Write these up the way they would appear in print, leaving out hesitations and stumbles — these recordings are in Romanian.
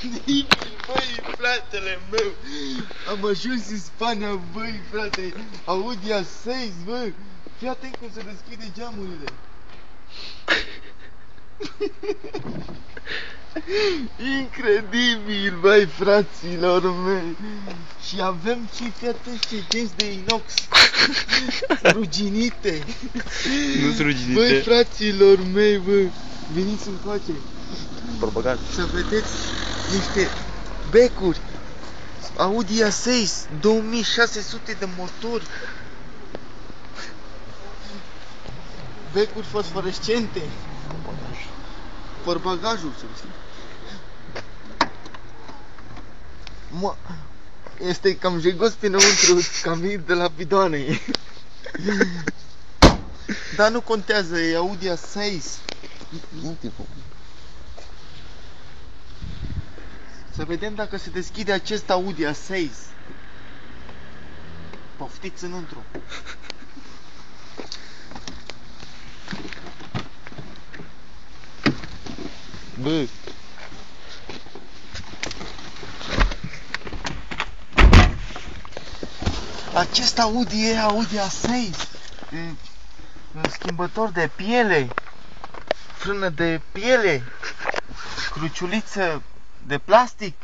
incredibil, băi, fratele meu. Am ajuns în Spania, băi, frate. Audi A6, bă. Fii atent cum se deschide geamurile. Incredibil, băi, fraților mei. Și avem și, fii atent, și genți de inox ruginite. Nu-s ruginite. Băi, fraților mei, bă. Veniți încoace. Propăgat. Să vedeți niște becuri Audi A6 2600 de motor, becuri fosforescente, portbagajul, să zic. Este cam jegos înăuntru, cam de la bidoane. Dar nu contează, e Audi A6. Să vedem dacă se deschide acest Audi A6. Poftiți înăuntru. Bă. Acest Audi e Audi A6. Schimbător de piele, frână de piele, cruciuliță de plastic,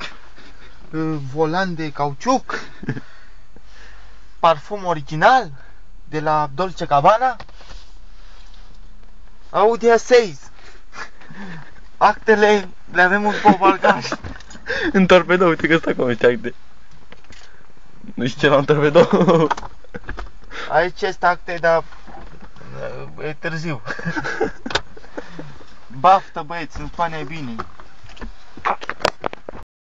volan de cauciuc, parfum original de la Dolce Gabbana, Audi A6. Actele le avem în bagaj. În torpedou, uite că stă acolo niște acte. Nu știu ce la un torpedou. Aici este acte, dar e târziu. Baftă, băieți, în Spania e bine.